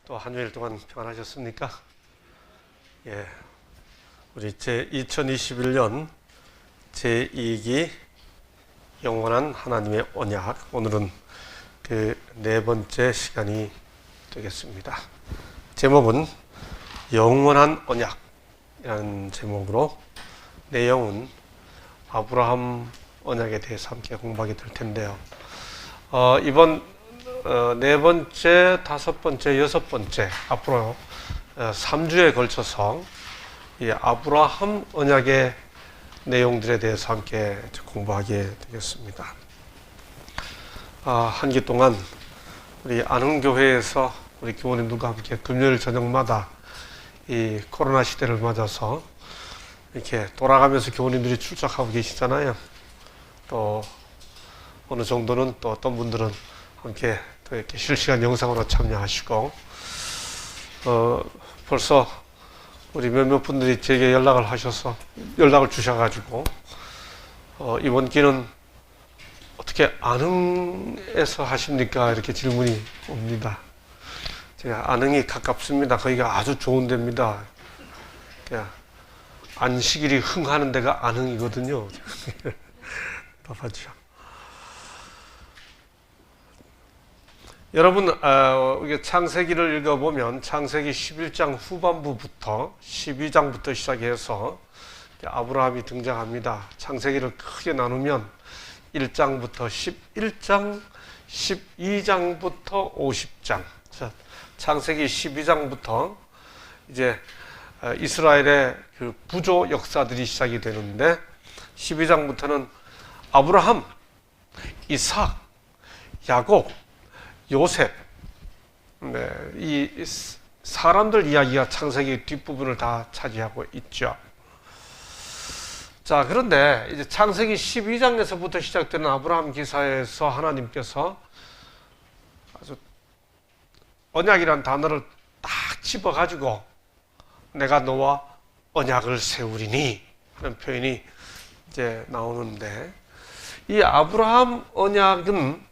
또 한 주일 동안 평안하셨습니까? 예, 우리 제 2021년 제2기 영원한 하나님의 언약, 오늘은 그 네 번째 시간이 되겠습니다. 제목은 영원한 언약이라는 제목으로, 내용은 아브라함 언약에 대해서 함께 공부하게 될 텐데요. 이번 네 번째, 다섯 번째, 여섯 번째, 앞으로 3주에 걸쳐서 이 아브라함 언약의 내용들에 대해서 함께 공부하게 되겠습니다. 한 기 동안 우리 안흥교회에서 우리 교우님들과 함께 금요일 저녁마다 이 코로나 시대를 맞아서 이렇게 돌아가면서 교우님들이 출석하고 계시잖아요. 또 어느 정도는, 또 어떤 분들은 함께 또 이렇게 실시간 영상으로 참여하시고, 벌써 우리 몇몇 분들이 제게 연락을 주셔가지고, 이번 기는 어떻게 안흥에서 하십니까? 이렇게 질문이 옵니다. 제가 안흥이 가깝습니다. 거기가 아주 좋은 데입니다. 안식일이 흥하는 데가 안흥이거든요. 답하죠. 여러분, 창세기를 읽어보면 창세기 11장 후반부부터 12장부터 시작해서 아브라함이 등장합니다. 창세기를 크게 나누면 1장부터 11장, 12장부터 50장. 창세기 12장부터 이제 이스라엘의 그 부조 역사들이 시작이 되는데, 12장부터는 아브라함, 이삭, 야곱, 요셉, 이 사람들 이야기가 창세기 뒷부분을 다 차지하고 있죠. 자, 그런데 이제 창세기 12장에서부터 시작되는 아브라함 기사에서 하나님께서 아주 언약이라는 단어를 딱 집어가지고 내가 너와 언약을 세우리니 하는 표현이 이제 나오는데, 이 아브라함 언약은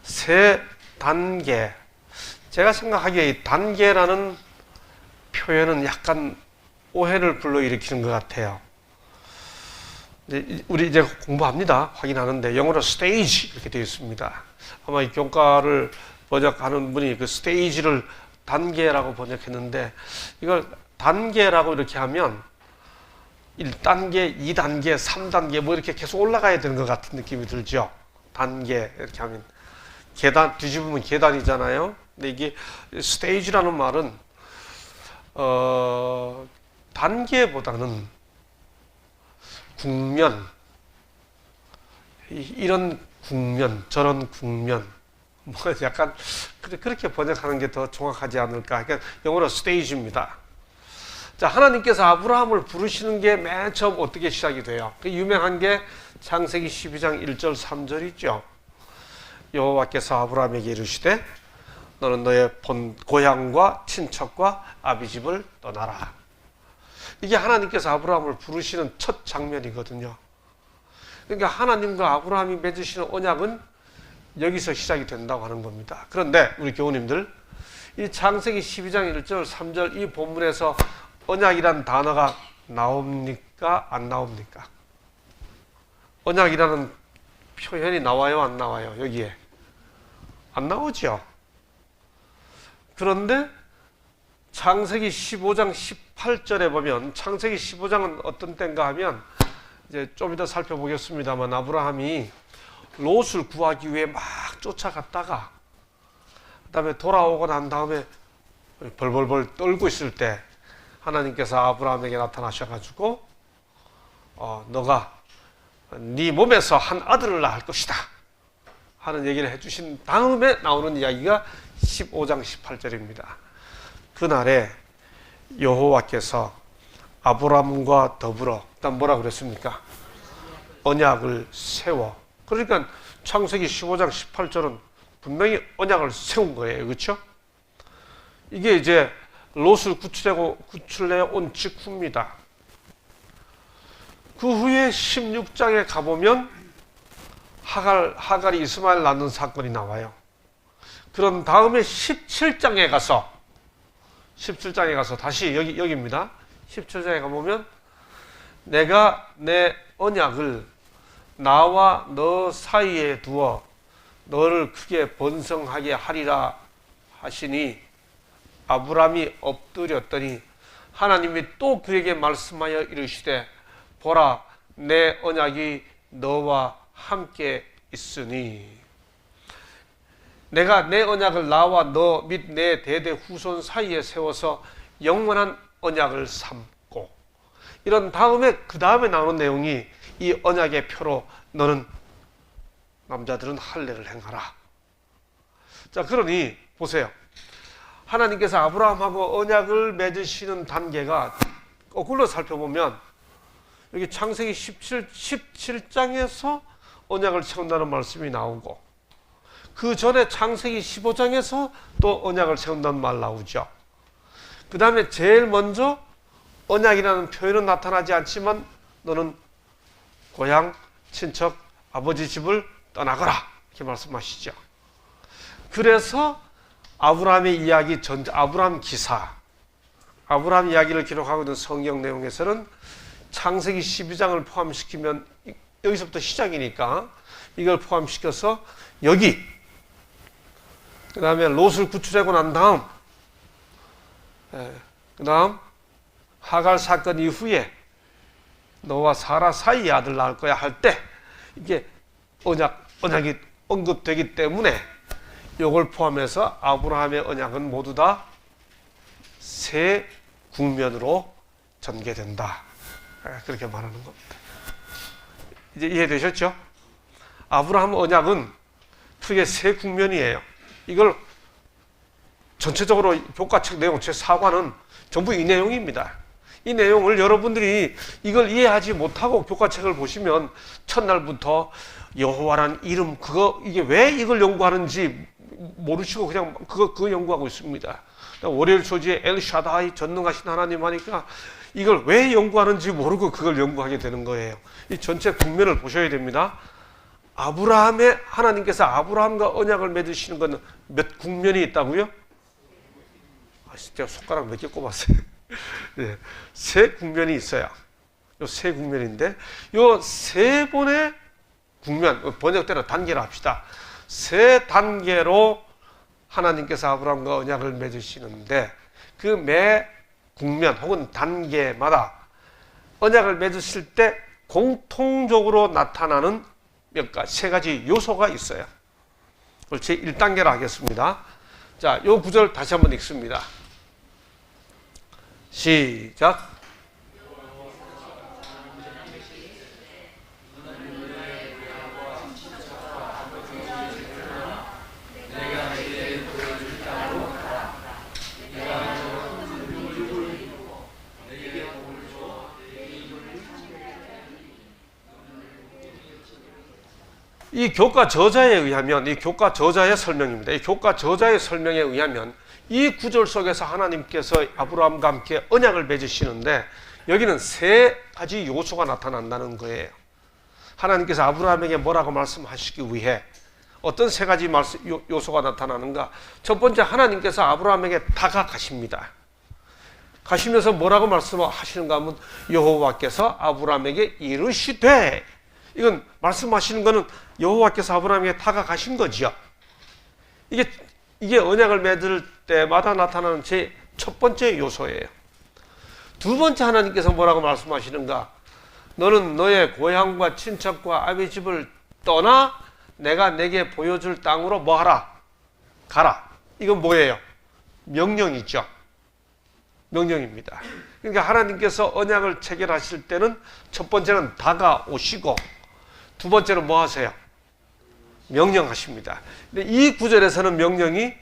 세 단계, 제가 생각하기에 이 단계라는 표현은 약간 오해를 불러일으키는 것 같아요. 우리 이제 공부합니다. 확인하는데 영어로 스테이지 이렇게 되어 있습니다. 아마 이 교과를 번역하는 분이 그 스테이지를 단계라고 번역했는데, 이걸 단계라고 이렇게 하면 1단계, 2단계, 3단계 뭐 이렇게 계속 올라가야 되는 것 같은 느낌이 들죠. 단계 이렇게 하면 계단, 뒤집으면 계단이잖아요. 근데 이게 스테이지라는 말은 단계보다는 국면, 이런 국면, 저런 국면, 뭐 약간 그렇게 번역하는 게 더 정확하지 않을까. 그러니까 영어로 스테이지입니다. 자, 하나님께서 아브라함을 부르시는 게 맨 처음 어떻게 시작이 돼요? 그 유명한 게 창세기 12장 1절 3절이죠. 여호와께서 아브라함에게 이르시되 너는 너의 본 고향과 친척과 아비집을 떠나라. 이게 하나님께서 아브라함을 부르시는 첫 장면이거든요. 그러니까 하나님과 아브라함이 맺으시는 언약은 여기서 시작이 된다고 하는 겁니다. 그런데 우리 교우님들, 이 창세기 12장 1절 3절 이 본문에서 언약이란 단어가 나옵니까? 안 나옵니까? 언약이라는 표현이 나와요? 안 나와요? 여기에 안 나오죠. 그런데 창세기 15장 18절에 보면, 창세기 15장은 어떤 때인가 하면 이제 좀 이따 살펴보겠습니다만, 아브라함이 롯을 구하기 위해 막 쫓아갔다가 그다음에 돌아오고 난 다음에 벌벌벌 떨고 있을 때 하나님께서 아브라함에게 나타나셔가지고 너가 네 몸에서 한 아들을 낳을 것이다 하는 얘기를 해주신 다음에 나오는 이야기가 15장 18절입니다. 그날에 여호와께서 아브라함과 더불어 일단 뭐라 그랬습니까? 언약을 세워. 그러니까 창세기 15장 18절은 분명히 언약을 세운 거예요. 그렇죠? 이게 이제 롯을 구출해 온 직후입니다. 그 후에 16장에 가보면 하갈이 이스마엘 낳는 사건이 나와요. 그런 다음에 17장에 가서 17장에 가서 다시 여기입니다. 17장에 가보면 내가 내 언약을 나와 너 사이에 두어 너를 크게 번성하게 하리라 하시니 아브라함이 엎드렸더니 하나님이 또 그에게 말씀하여 이르시되 보라 내 언약이 너와 함께 있으니 내가 내 언약을 나와 너 및 내 대대 후손 사이에 세워서 영원한 언약을 삼고 이런 다음에 그 다음에 나오는 내용이 이 언약의 표로 너는 남자들은 할례를 행하라. 자, 그러니 보세요. 하나님께서 아브라함하고 언약을 맺으시는 단계가 거꾸로 살펴보면 여기 창세기 17장에서 언약을 세운다는 말씀이 나오고 그 전에 창세기 15장에서 또 언약을 세운다는 말 나오죠. 그 다음에 제일 먼저 언약이라는 표현은 나타나지 않지만 너는 고향, 친척, 아버지 집을 떠나거라 이렇게 말씀하시죠. 그래서 아브라함의 이야기 아브라함 기사, 아브라함 이야기를 기록하고 있는 성경 내용에서는 창세기 12장을 포함시키면 여기서부터 시작이니까 이걸 포함시켜서 여기 그 다음에 롯을 구출하고 난 다음 그 다음 하갈 사건 이후에 너와 사라 사이에 아들 낳을 거야 할 때 이게 언약이 언급되기 때문에 이걸 포함해서 아브라함의 언약은 모두 다 세 국면으로 전개된다. 그렇게 말하는 겁니다. 이제 이해되셨죠? 아브라함 언약은 크게 세 국면이에요. 이걸 전체적으로 교과책 내용 제 4과는 전부 이 내용입니다. 이 내용을 여러분들이 이걸 이해하지 못하고 교과책을 보시면 첫날부터 여호와라는 이름 이게 왜 이걸 연구하는지 모르시고 그냥 그거 연구하고 있습니다. 월요일 소지에 엘샤다이 전능하신 하나님 하니까 이걸 왜 연구하는지 모르고 그걸 연구하게 되는 거예요. 이 전체 국면을 보셔야 됩니다. 하나님께서 아브라함과 언약을 맺으시는 건 몇 국면이 있다고요? 제가 손가락 몇 개 꼽았어요. 네, 세 국면이 있어요. 요 세 국면인데 요 세 번의 국면, 번역대로 단계로 합시다. 세 단계로 하나님께서 아브라함과 언약을 맺으시는데 그 매 국면 혹은 단계마다 언약을 맺으실 때 공통적으로 나타나는 세 가지 요소가 있어요. 그걸 제 1단계로 하겠습니다. 자, 요 구절 다시 한번 읽습니다. 시작. 이 교과 저자에 의하면, 이 교과 저자의 설명입니다. 이 교과 저자의 설명에 의하면 이 구절 속에서 하나님께서 아브라함과 함께 언약을 맺으시는데 여기는 세 가지 요소가 나타난다는 거예요. 하나님께서 아브라함에게 뭐라고 말씀하시기 위해 어떤 세 가지 요소가 나타나는가? 첫 번째, 하나님께서 아브라함에게 다가가십니다. 가시면서 뭐라고 말씀하시는가 하면 여호와께서 아브라함에게 이르시되, 이건 말씀하시는 거는 여호와께서 아브라함에게 다가가신 거죠. 이게 언약을 맺을 때마다 나타나는 제 첫 번째 요소예요. 두 번째, 하나님께서 뭐라고 말씀하시는가? 너는 너의 고향과 친척과 아비 집을 떠나 내가 내게 보여줄 땅으로 뭐하라? 가라. 이건 뭐예요? 명령이죠. 명령입니다. 그러니까 하나님께서 언약을 체결하실 때는 첫 번째는 다가오시고 두 번째는 뭐 하세요? 명령하십니다. 근데 이 구절에서는 명령이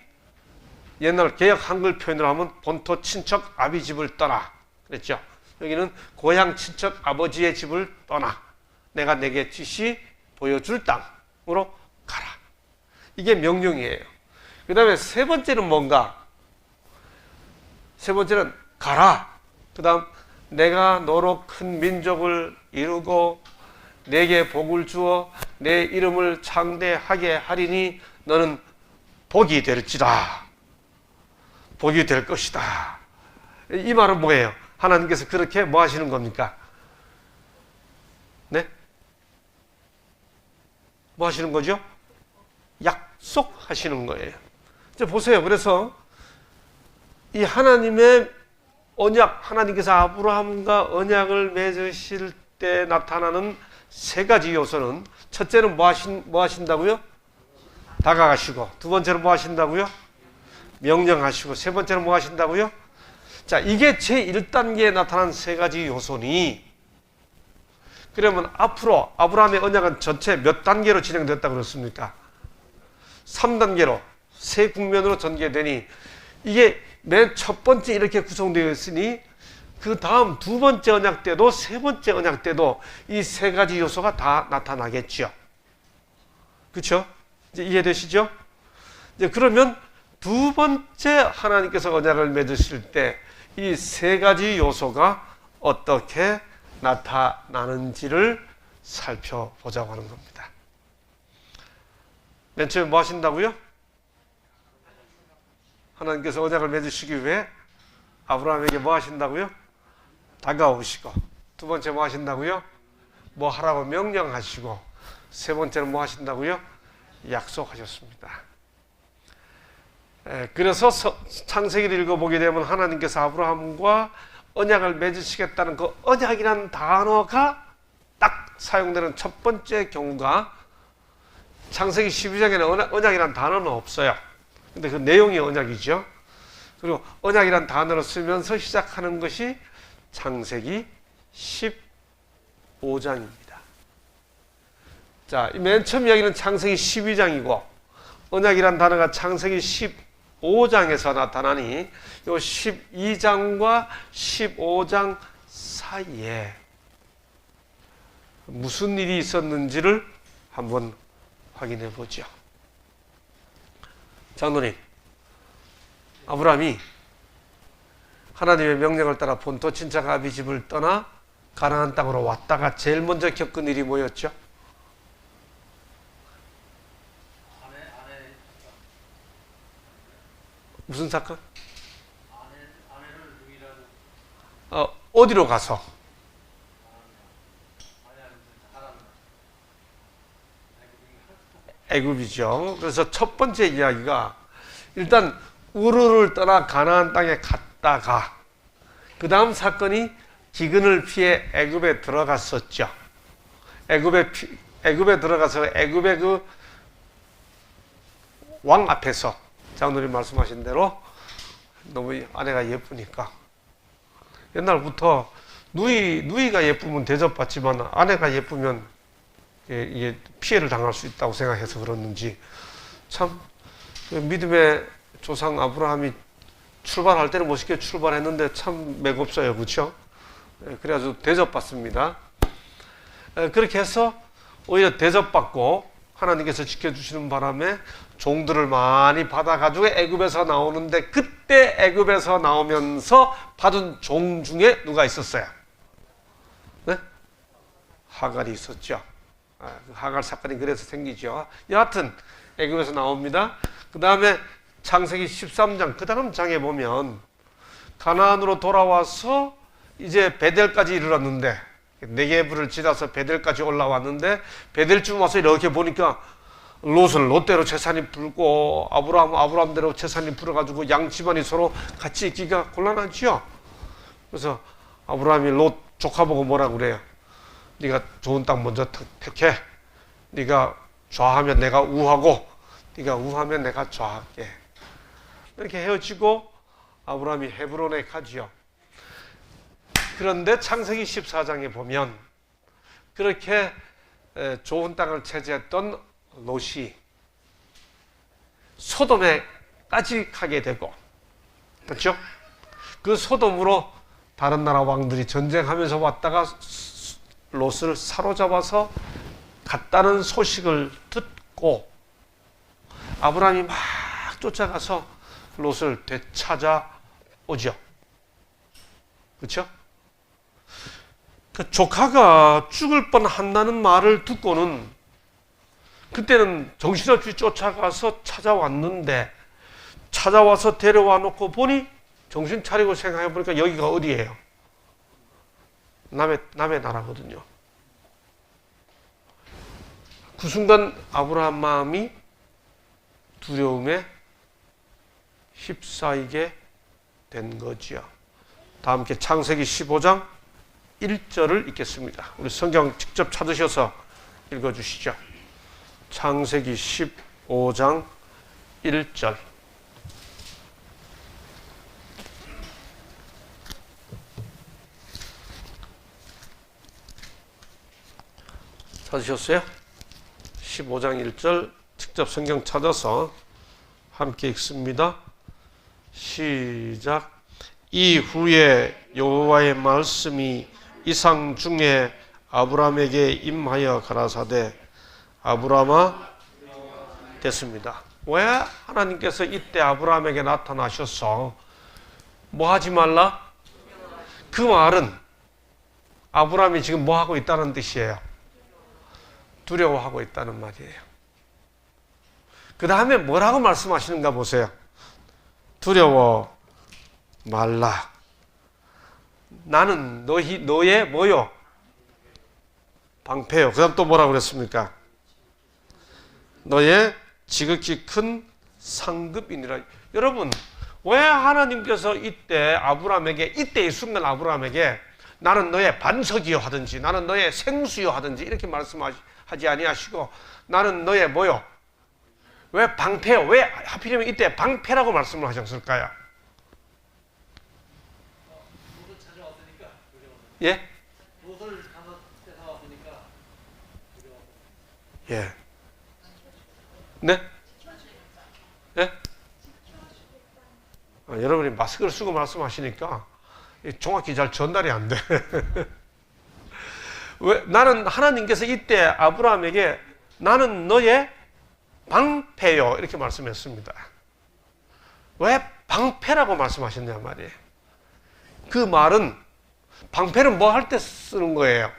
옛날 개역 한글 표현으로 하면 본토 친척 아비 집을 떠나 그랬죠. 여기는 고향 친척 아버지의 집을 떠나 내가 내게 지시 보여줄 땅으로 가라. 이게 명령이에요. 그 다음에 세 번째는 뭔가? 세 번째는 가라. 그 다음 내가 너로 큰 민족을 이루고 내게 복을 주어 내 이름을 창대하게 하리니 너는 복이 될지라. 복이 될 것이다. 이 말은 뭐예요? 하나님께서 그렇게 뭐 하시는 겁니까? 네? 뭐 하시는 거죠? 약속하시는 거예요. 이제 보세요. 그래서 이 하나님의 언약, 하나님께서 아브라함과 언약을 맺으실 때 나타나는 세 가지 요소는, 첫째는 뭐 하신다고요? 다가가시고, 두 번째는 뭐 하신다고요? 명령하시고, 세 번째는 뭐 하신다고요? 자, 이게 제1단계에 나타난 세 가지 요소니, 그러면 앞으로 아브라함의 언약은 전체 몇 단계로 진행됐다고 그랬습니까? 3단계로, 세 국면으로 전개되니, 이게 맨 첫 번째 이렇게 구성되어 있으니, 그 다음 두 번째 언약 때도 세 번째 언약 때도 이 세 가지 요소가 다 나타나겠죠. 그렇죠? 이제 이해되시죠? 이제 그러면 두 번째 하나님께서 언약을 맺으실 때 이 세 가지 요소가 어떻게 나타나는지를 살펴보자고 하는 겁니다. 맨 처음에 뭐 하신다고요? 하나님께서 언약을 맺으시기 위해 아브라함에게 뭐 하신다고요? 다가오시고, 두 번째 뭐 하신다고요? 뭐 하라고 명령하시고, 세 번째는 뭐 하신다고요? 약속하셨습니다. 그래서 창세기를 읽어보게 되면 하나님께서 아브라함과 언약을 맺으시겠다는 그 언약이라는 단어가 딱 사용되는 첫 번째 경우가, 창세기 12장에는 언약이라는 단어는 없어요. 근데 그 내용이 언약이죠. 그리고 언약이라는 단어를 쓰면서 시작하는 것이 창세기 15장입니다. 자, 맨 처음 이야기는 창세기 12장이고 언약이라는 단어가 창세기 15장에서 나타나니 이 12장과 15장 사이에 무슨 일이 있었는지를 한번 확인해 보죠. 장로님, 아브라함이 하나님의 명령을 따라 본토 친척 아비 집을 떠나 가나안 땅으로 왔다가 제일 먼저 겪은 일이 뭐였죠? 무슨 사건? 어디로 가서? 애굽이죠. 그래서 첫 번째 이야기가 일단 우르를 떠나 가나안 땅에 갔다가 그 다음 사건이 기근을 피해 애굽에 들어갔었죠. 애굽에 들어가서 애굽의 그 왕 앞에서 장로님 말씀하신 대로 너무 아내가 예쁘니까 옛날부터 누이가 예쁘면 대접받지만 아내가 예쁘면 이게 피해를 당할 수 있다고 생각해서 그랬는지 참 믿음의 조상 아브라함이 출발할 때는 멋있게 출발했는데 참 맥없어요. 그렇죠? 그래가지고 대접받습니다. 그렇게 해서 오히려 대접받고 하나님께서 지켜주시는 바람에 종들을 많이 받아가지고 애굽에서 나오는데 그때 애굽에서 나오면서 받은 종 중에 누가 있었어요? 네? 하갈이 있었죠. 하갈 사건이 그래서 생기죠. 여하튼 애굽에서 나옵니다. 그 다음에 창세기 13장 그 다음 장에 보면 가나안으로 돌아와서 이제 베델까지 이르렀는데 네게브를 지나서 베델까지 올라왔는데 베델쯤 와서 이렇게 보니까 롯은 롯대로 재산이 불고 아브라함대로 재산이 불어가지고 양 집안이 서로 같이 있기가 곤란하지요. 그래서 아브라함이 롯 조카 보고 뭐라고 그래요? 네가 좋은 땅 먼저 택해. 네가 좌하면 내가 우하고 네가 우하면 내가 좌할게. 이렇게 헤어지고 아브라함이 헤브론에 가지요. 그런데 창세기 14장에 보면 그렇게 좋은 땅을 차지했던 롯이 소돔에까지 가게 되고, 그렇죠? 그 소돔으로 다른 나라 왕들이 전쟁하면서 왔다가 롯을 사로잡아서 갔다는 소식을 듣고 아브라함이 막 쫓아가서 롯을 되찾아오죠. 그렇죠? 그 조카가 죽을 뻔한다는 말을 듣고는 그때는 정신없이 쫓아가서 찾아왔는데 찾아와서 데려와 놓고 보니 정신 차리고 생각해 보니까 여기가 어디예요? 남의 나라거든요. 그 순간 아브라함 마음이 두려움에 휩싸이게 된 거지요. 다 함께 창세기 15장 1절을 읽겠습니다. 우리 성경 직접 찾으셔서 읽어주시죠. 창세기 15장 1절. 찾으셨어요? 15장 1절 직접 성경 찾아서 함께 읽습니다. 시작. 이후에 여호와의 말씀이 이상 중에 아브라함에게 임하여 가라사대 아브라함아 됐습니다. 왜 하나님께서 이때 아브라함에게 나타나셔서 뭐 하지 말라? 그 말은 아브라함이 지금 뭐 하고 있다는 뜻이에요? 두려워하고 있다는 말이에요. 그 다음에 뭐라고 말씀하시는가 보세요. 두려워 말라. 나는 너의 뭐요? 방패요. 그 다음 또 뭐라고 그랬습니까? 너의 지극히 큰 상급이니라. 여러분, 왜 하나님께서 이때 이 순간 아브라함에게 나는 너의 반석이요 하든지 나는 너의 생수요 하든지 이렇게 말씀하지 아니하시고 나는 너의 뭐요? 왜 방패요? 왜 하필이면 이때 방패라고 말씀을 하셨을까요? 예? 예. 네? 예? 여러분이 마스크를 쓰고 말씀하시니까 정확히 잘 전달이 안 돼. 왜? 나는 하나님께서 이때 아브라함에게 나는 너의 방패요 이렇게 말씀했습니다. 왜 방패라고 말씀하셨냐 말이에요. 그 말은 방패는 뭐 할 때 쓰는 거예요?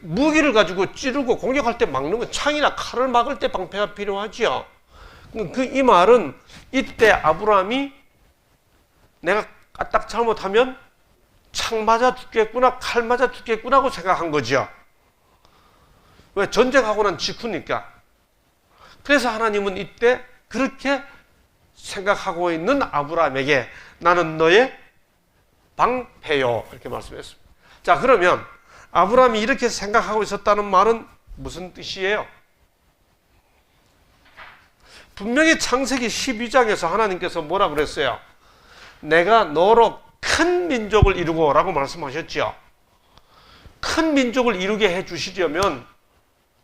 무기를 가지고 찌르고 공격할 때 막는 건 창이나 칼을 막을 때 방패가 필요하지요. 이 말은 이때 아브라함이 내가 까딱 잘못하면 창 맞아 죽겠구나, 칼 맞아 죽겠구나고 생각한 거죠. 왜? 전쟁하고 난 직후니까. 그래서 하나님은 이때 그렇게 생각하고 있는 아브라함에게 나는 너의 방패요 이렇게 말씀했습니다. 자, 그러면 아브라함이 이렇게 생각하고 있었다는 말은 무슨 뜻이에요? 분명히 창세기 12장에서 하나님께서 뭐라 그랬어요? 내가 너로 큰 민족을 이루고 라고 말씀하셨죠. 큰 민족을 이루게 해주시려면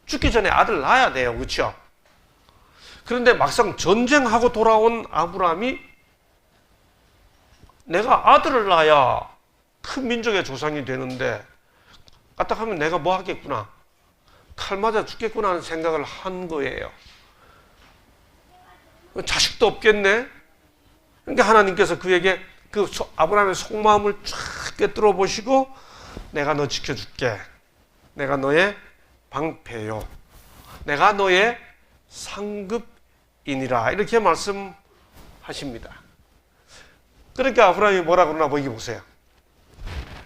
죽기 전에 아들 낳아야 돼요. 그렇죠? 그런데 막상 전쟁하고 돌아온 아브라함이 내가 아들을 낳아야 큰 민족의 조상이 되는데 까딱하면 내가 뭐 하겠구나, 칼 맞아 죽겠구나 하는 생각을 한 거예요. 자식도 없겠네. 그러니까 하나님께서 그에게 그 아브라함의 속마음을 쫙 꿰뚫어 보시고 내가 너 지켜줄게. 내가 너의 방패요. 내가 너의 상급이니라. 이렇게 말씀하십니다. 그러니까 아브라함이 뭐라 그러나 보기 보세요.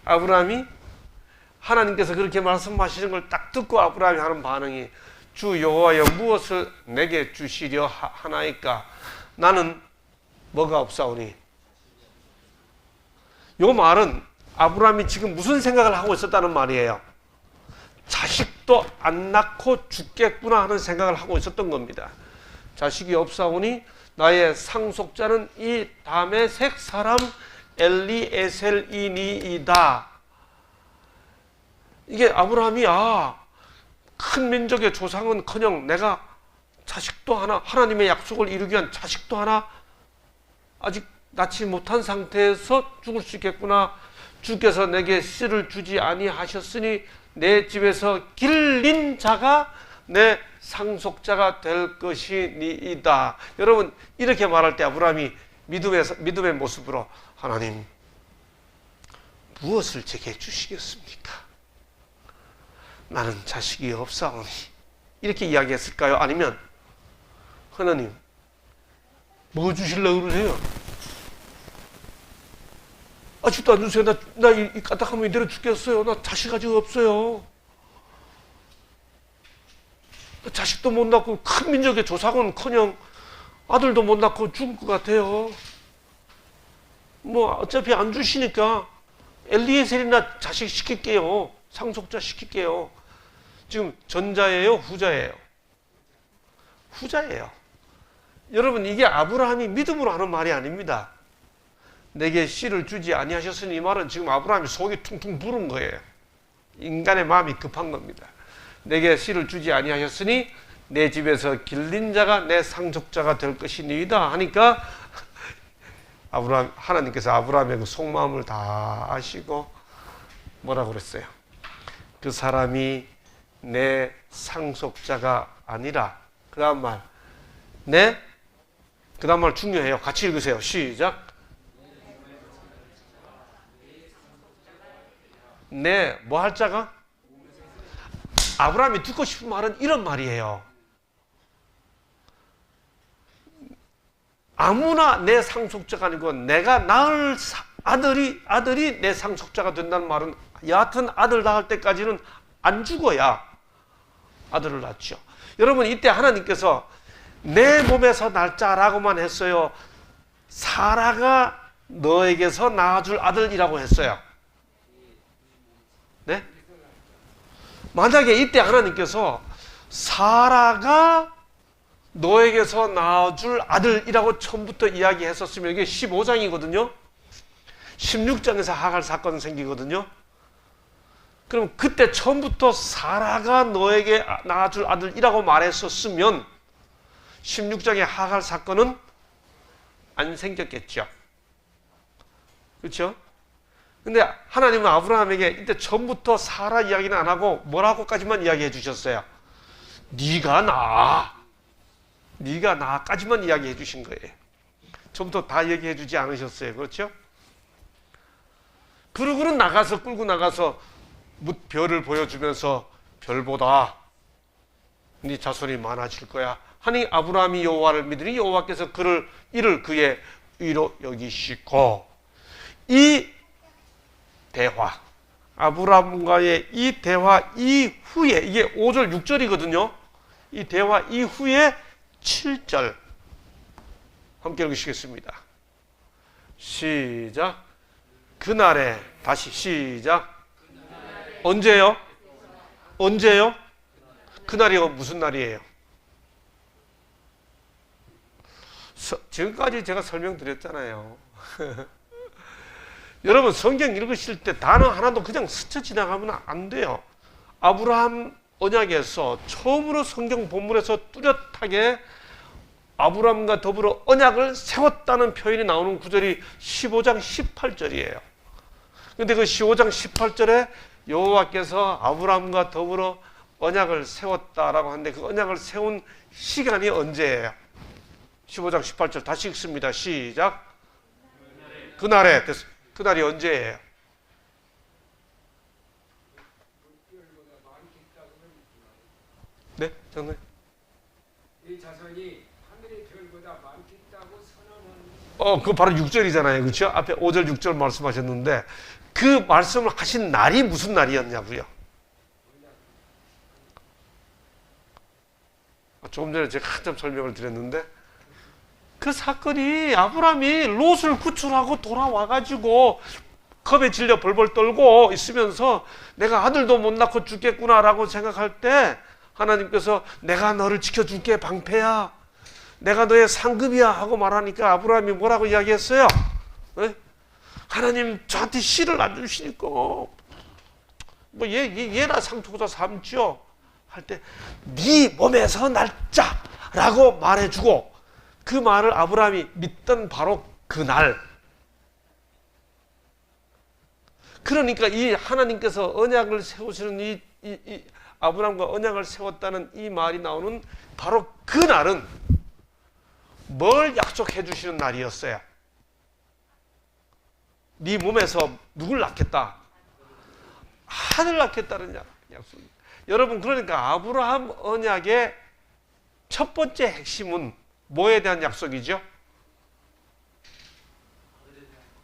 아브라함이 하나님께서 그렇게 말씀하시는 걸 딱 듣고 아브라함이 하는 반응이 주 여호와여 무엇을 내게 주시려 하나이까? 나는 뭐가 없사오니? 요 말은 아브라함이 지금 무슨 생각을 하고 있었다는 말이에요? 자식도 안 낳고 죽겠구나 하는 생각을 하고 있었던 겁니다. 자식이 없사오니 나의 상속자는 이 다메섹 사람 엘리에셀이니이다. 이게 아브라함이 큰 민족의 조상은커녕 내가 자식도 하나, 하나님의 약속을 이루기 위한 자식도 하나 아직 낳지 못한 상태에서 죽을 수 있겠구나. 주께서 내게 씨를 주지 아니하셨으니 내 집에서 길린 자가 내 상속자가 될 것이니이다. 여러분, 이렇게 말할 때 아브라함이 믿음의 모습으로 하나님 무엇을 제게 주시겠습니까? 나는 자식이 없사오니 이렇게 이야기했을까요? 아니면 하나님 뭐 주시려고 그러세요? 자식도 안 주세요. 이 까딱하면 이대로 죽겠어요. 나 자식 아직 없어요. 자식도 못 낳고 큰 민족의 조상은커녕 아들도 못 낳고 죽을 것 같아요. 뭐 어차피 안 주시니까 엘리에셀이나 자식 시킬게요. 상속자 시킬게요. 지금 전자예요, 후자예요? 후자예요. 여러분, 이게 아브라함이 믿음으로 하는 말이 아닙니다. 내게 씨를 주지 아니하셨으니, 이 말은 지금 아브라함이 속이 퉁퉁 부른 거예요. 인간의 마음이 급한 겁니다. 내게 씨를 주지 아니하셨으니 내 집에서 길린 자가 내 상속자가 될 것이니이다 하니까 하나님께서 아브라함의 그 속마음을 다 아시고 뭐라고 그랬어요? 그 사람이 내 상속자가 아니라, 그 다음 말 중요해요. 같이 읽으세요. 시작. 내 뭐 할 자가? 아브라함이 듣고 싶은 말은 이런 말이에요. 아무나 내 상속자가 아니고 내가 낳을 아들이 내 상속자가 된다는 말은 여하튼 아들 낳을 때까지는 안 죽어야 아들을 낳죠. 여러분, 이때 하나님께서 내 몸에서 날 자라고만 했어요? 사라가 너에게서 낳아줄 아들이라고 했어요? 네? 만약에 이때 하나님께서 사라가 너에게서 낳아줄 아들이라고 처음부터 이야기했었으면, 이게 15장이거든요. 16장에서 하갈 사건 생기거든요. 그럼 그때 처음부터 사라가 너에게 낳아줄 아들이라고 말했었으면 16장의 하갈 사건은 안 생겼겠죠. 그렇죠? 근데 하나님은 아브라함에게 이때 처음부터 사라 이야기는 안 하고 뭐라고까지만 이야기해 주셨어요? 네가 나까지만 이야기해 주신 거예요. 처음부터 다 얘기해 주지 않으셨어요. 그렇죠? 그러고는 끌고 나가서 별을 보여주면서 별보다 네 자손이 많아질 거야 하니 아브라함이 여호와를 믿으니 여호와께서 이를 그의 의로 여기시고, 이 대화, 아브라함과의 이 대화 이후에, 이게 5절 6절이거든요. 이 대화 이후에 7절 함께 읽으시겠습니다. 시작. 그날에, 다시 시작. 언제요? 그날이 무슨 날이에요? 지금까지 제가 설명드렸잖아요. 여러분, 성경 읽으실 때 단어 하나도 그냥 스쳐 지나가면 안 돼요. 아브라함 언약에서 처음으로 성경 본문에서 뚜렷하게 아브라함과 더불어 언약을 세웠다는 표현이 나오는 구절이 15장 18절이에요. 그런데 그 15장 18절에 여호와께서 아브라함과 더불어 언약을 세웠다라고 하는데, 그 언약을 세운 시간이 언제예요? 15장 18절 다시 읽습니다. 시작. 그날이 언제예요? 네? 장로님. 이 자손이 하늘의 별보다 많겠다고 선언하는. 그거 바로 6절이잖아요. 그렇죠? 앞에 5절 6절 말씀하셨는데 그 말씀을 하신 날이 무슨 날이었냐고요? 조금 전에 제가 한참 설명을 드렸는데, 그 사건이 아브라함이 롯을 구출하고 돌아와가지고 겁에 질려 벌벌 떨고 있으면서 내가 아들도 못 낳고 죽겠구나라고 생각할 때 하나님께서 내가 너를 지켜줄게 방패야, 내가 너의 상급이야 하고 말하니까 아브라함이 뭐라고 이야기했어요? 네? 하나님 저한테 씨를 안 주시니까 얘나 상속자 삼죠 할 때 네 몸에서 날자라고 말해주고, 그 말을 아브라함이 믿던 바로 그날, 그러니까 이 하나님께서 언약을 세우시는 이 아브라함과 언약을 세웠다는 이 말이 나오는 바로 그날은 뭘 약속해 주시는 날이었어요? 네 몸에서 누굴 낳겠다? 아들 낳겠다는 약속입니다. 여러분, 그러니까 아브라함 언약의 첫 번째 핵심은 뭐에 대한 약속이죠?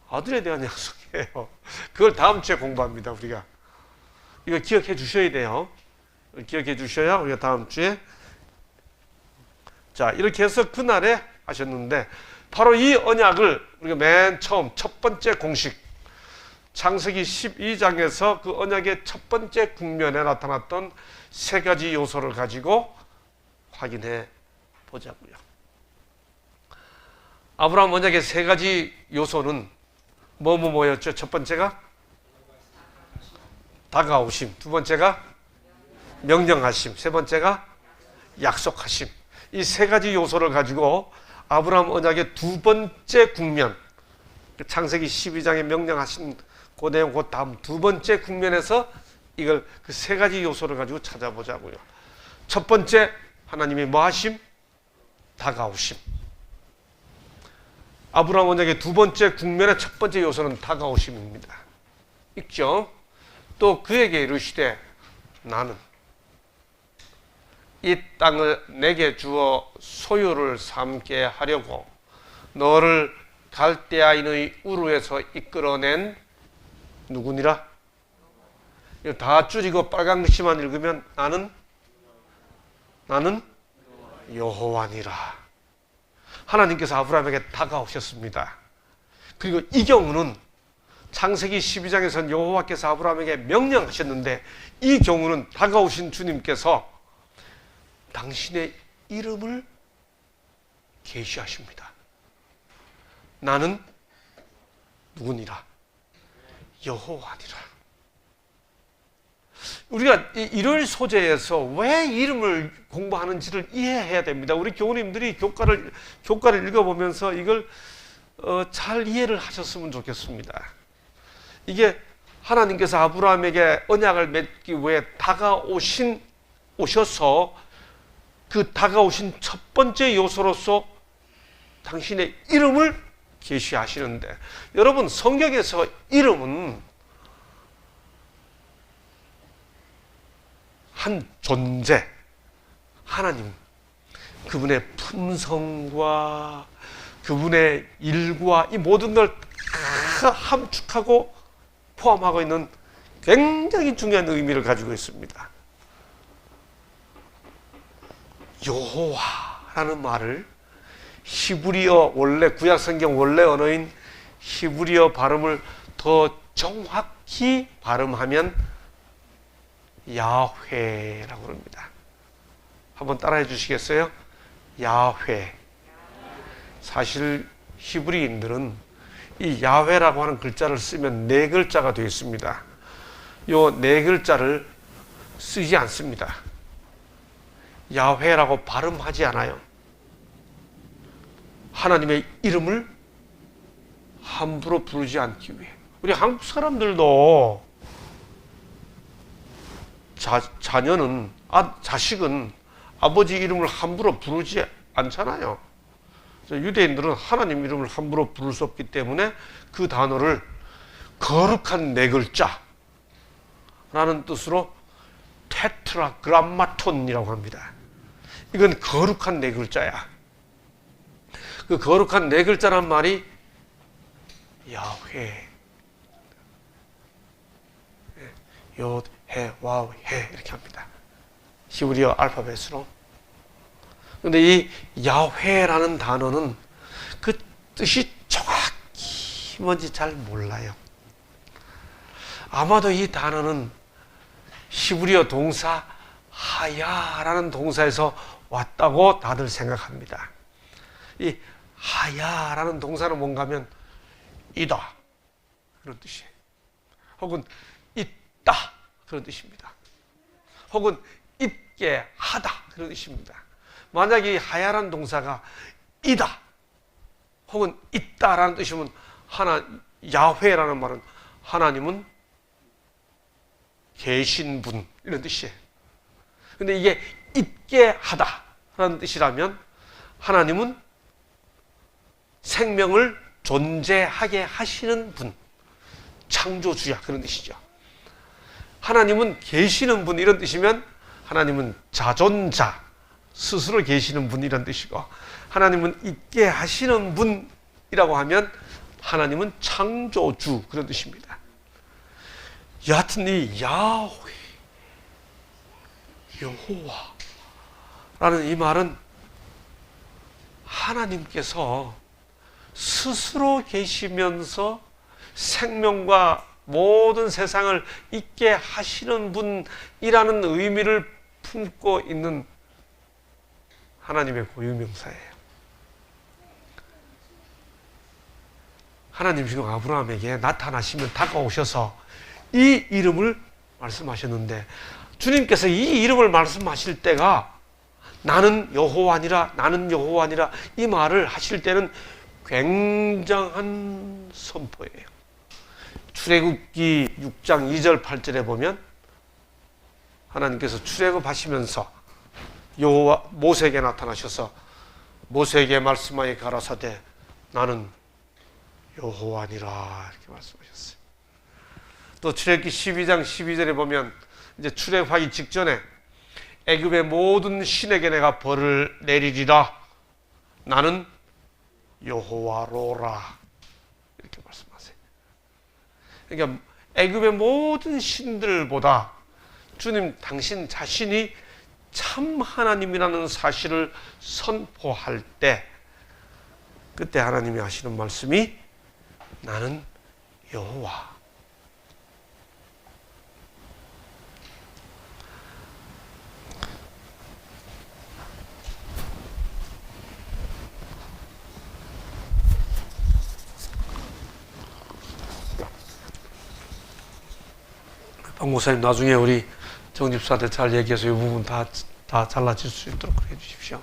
아들에 대한 약속이에요. 아니에요. 그걸 다음 주에 공부합니다, 우리가. 이거 기억해 주셔야 돼요. 기억해 주셔야 우리가 다음 주에. 자, 이렇게 해서 그날에 하셨는데, 바로 이 언약을 우리가 맨 처음 첫 번째 공식, 창세기 12장에서 그 언약의 첫 번째 국면에 나타났던 세 가지 요소를 가지고 확인해 보자고요. 아브라함 언약의 세 가지 요소는 뭐였죠? 첫 번째가 다가오심, 두 번째가 명령하심, 세 번째가 약속하심. 이 세 가지 요소를 가지고 아브라함 언약의 두 번째 국면, 창세기 12장에 명령하신 그 내용, 그 다음 두 번째 국면에서 이걸 그 세 가지 요소를 가지고 찾아보자고요. 첫 번째, 하나님이 뭐 하심? 다가오심. 아브라함 언약의 두 번째 국면의 첫 번째 요소는 다가오심입니다. 있죠? 또 그에게 이르시되 나는 이 땅을 내게 주어 소유를 삼게 하려고 너를 갈대아인의 우르에서 이끌어낸 누구니라? 이거 다 줄이고 빨간 글씨만 읽으면 나는 여호와니라. 하나님께서 아브라함에게 다가오셨습니다. 그리고 이 경우는 창세기 12장에서는 여호와께서 아브라함에게 명령하셨는데, 이 경우는 다가오신 주님께서 당신의 이름을 계시하십니다. 나는 누구니라? 여호와니라. 우리가 일요일 소재에서 왜 이름을 공부하는지를 이해해야 됩니다. 우리 교우님들이 교과를 읽어보면서 이걸 잘 이해를 하셨으면 좋겠습니다. 이게 하나님께서 아브라함에게 언약을 맺기 위해 오셔서 그 다가오신 첫 번째 요소로서 당신의 이름을 계시하시는데, 여러분, 성경에서 이름은 한 존재, 하나님, 그분의 품성과 그분의 일과 이 모든 걸 다 함축하고 포함하고 있는 굉장히 중요한 의미를 가지고 있습니다. 여호와라는 말을 히브리어, 원래 구약성경 원래 언어인 히브리어 발음을 더 정확히 발음하면 야훼라고 합니다. 한번 따라해 주시겠어요? 야훼. 사실 히브리인들은 이 야훼라고 하는 글자를 쓰면 네 글자가 되어 있습니다. 요 네 글자를 쓰지 않습니다. 야훼라고 발음하지 않아요. 하나님의 이름을 함부로 부르지 않기 위해. 우리 한국 사람들도 자식은 아버지 이름을 함부로 부르지 않잖아요. 유대인들은 하나님 이름을 함부로 부를 수 없기 때문에 그 단어를 거룩한 네 글자라는 뜻으로 테트라그람마톤이라고 합니다. 이건 거룩한 네 글자야. 그 거룩한 네 글자란 말이 야훼, 욤, 해, 와우, 해 이렇게 합니다. 히브리어 알파벳으로. 그런데 이 야훼라는 단어는 그 뜻이 정확히 뭔지 잘 몰라요. 아마도 이 단어는 히브리어 동사 하야라는 동사에서 왔다고 다들 생각합니다. 이 하야라는 동사는 뭔가 하면 이다 그런 뜻이에요. 혹은 있다 그런 뜻입니다. 혹은 있게 하다 그런 뜻입니다. 만약에 이 하야라는 동사가 이다 혹은 있다라는 뜻이면 야훼라는 말은 하나님은 계신 분 이런 뜻이에요. 근데 이게 있게 하다라는 뜻이라면 하나님은 생명을 존재하게 하시는 분, 창조주야 그런 뜻이죠. 하나님은 계시는 분 이런 뜻이면 하나님은 자존자, 스스로 계시는 분 이런 뜻이고, 하나님은 있게 하시는 분이라고 하면 하나님은 창조주 그런 뜻입니다. 여하튼 이 야훼, 여호와라는 이 말은 하나님께서 스스로 계시면서 생명과 모든 세상을 있게 하시는 분이라는 의미를 품고 있는 하나님의 고유명사예요. 하나님 지금 아브라함에게 나타나시면 다가오셔서 이 이름을 말씀하셨는데, 주님께서 이 이름을 말씀하실 때가 나는 여호와니라, 나는 여호와니라 이 말을 하실 때는 굉장한 선포예요. 출애굽기 6장 2절 8절에 보면 하나님께서 출애굽하시면서 여호와 모세에게 나타나셔서 모세에게 말씀하여 가라사대 나는 여호와니라 이렇게 말씀하셨어요. 또 출애굽기 12장 12절에 보면 이제 출애굽하기 직전에 애굽의 모든 신에게 내가 벌을 내리리라 나는 여호와로라 이렇게 말씀하세요. 그러니까 애굽의 모든 신들보다 주님 당신 자신이 참 하나님이라는 사실을 선포할 때 그때 하나님이 하시는 말씀이 나는 여호와. 박 목사님 나중에 우리 정집사들 잘 얘기해서 이 부분 다 잘라질 수 있도록 해 주십시오.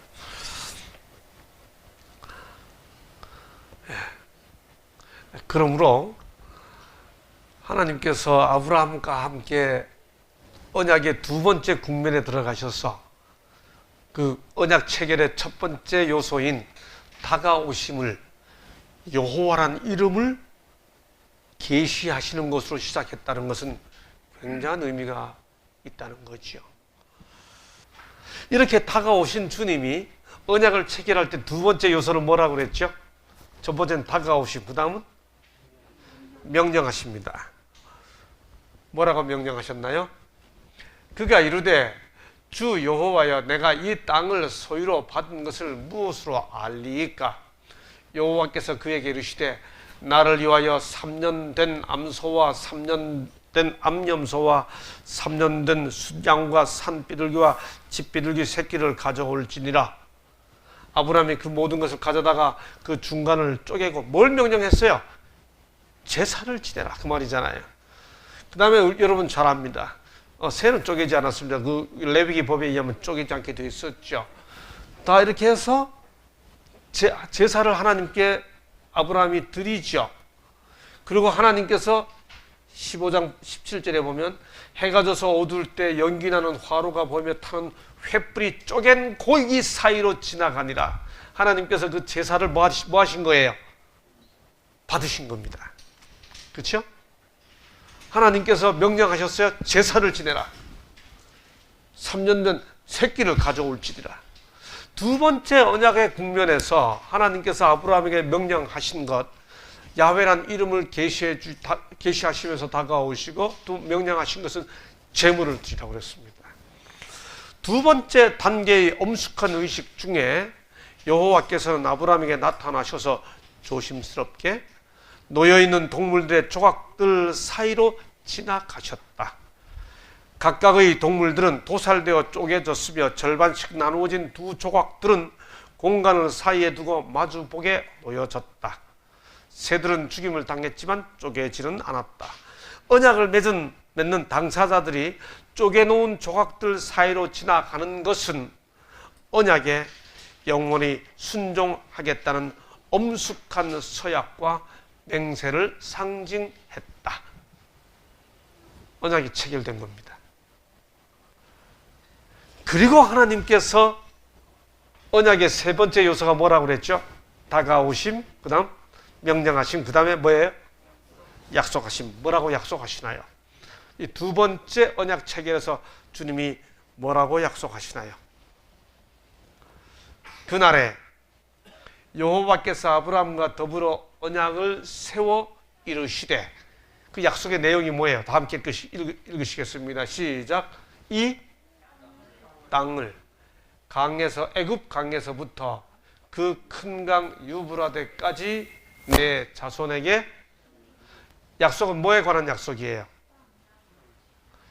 그러므로 하나님께서 아브라함과 함께 언약의 두 번째 국면에 들어가셔서 그 언약 체결의 첫 번째 요소인 다가오심을 여호와란 이름을 계시하시는 것으로 시작했다는 것은 굉장한 의미가 있다는 거죠. 이렇게 다가오신 주님이 언약을 체결할 때 두 번째 요소는 뭐라고 그랬죠? 첫 번째는 다가오시고 그 다음은 명령하십니다. 뭐라고 명령하셨나요? 그가 이르되 주 여호와여 내가 이 땅을 소유로 받은 것을 무엇으로 알리이까? 여호와께서 그에게 이르시되 나를 위하여 3년 된 암소와 3년 된 암염소와 3년 된 숫양과 산비둘기와 집비둘기 새끼를 가져올지니라. 아브라함이 그 모든 것을 가져다가 그 중간을 쪼개고 뭘 명령했어요? 제사를 지내라 그 말이잖아요. 그 다음에 여러분 잘 압니다. 새는 쪼개지 않았습니다. 그 레위기 법에 의하면 쪼개지 않게 되어 있었죠. 다 이렇게 해서 제사를 하나님께 아브라함이 드리죠. 그리고 하나님께서 15장 17절에 보면 해가 져서 어두울 때 연기나는 화로가 보이며 타는 횃불이 쪼갠 고기 사이로 지나가니라. 하나님께서 그 제사를 뭐 하신 거예요? 받으신 겁니다. 그렇죠? 하나님께서 명령하셨어요. 제사를 지내라. 3년 된 새끼를 가져올지니라. 두 번째 언약의 국면에서 하나님께서 아브라함에게 명령하신 것, 야훼란 이름을 계시하시면서 다가오시고 또 명령하신 것은 제물을 드리라고 그랬습니다. 두 번째 단계의 엄숙한 의식 중에 여호와께서는 아브라함에게 나타나셔서 조심스럽게 놓여있는 동물들의 조각들 사이로 지나가셨다. 각각의 동물들은 도살되어 쪼개졌으며 절반씩 나누어진 두 조각들은 공간을 사이에 두고 마주보게 놓여졌다. 새들은 죽임을 당했지만 쪼개지는 않았다. 언약을 맺는 당사자들이 쪼개놓은 조각들 사이로 지나가는 것은 언약에 영원히 순종하겠다는 엄숙한 서약과 맹세를 상징했다. 언약이 체결된 겁니다. 그리고 하나님께서 언약의 세 번째 요소가 뭐라고 그랬죠? 다가오심, 그 다음 명령하심, 그 다음에 뭐예요? 약속하심. 뭐라고 약속하시나요? 이 두 번째 언약 체결에서 주님이 뭐라고 약속하시나요? 그날에 여호와께서 아브라함과 더불어 언약을 세워 이루시되. 그 약속의 내용이 뭐예요? 다 함께 읽으시겠습니다. 시작. 이 땅을 강에서 애굽 강에서부터 그 큰 강 유브라데까지 내 자손에게. 약속은 뭐에 관한 약속이에요?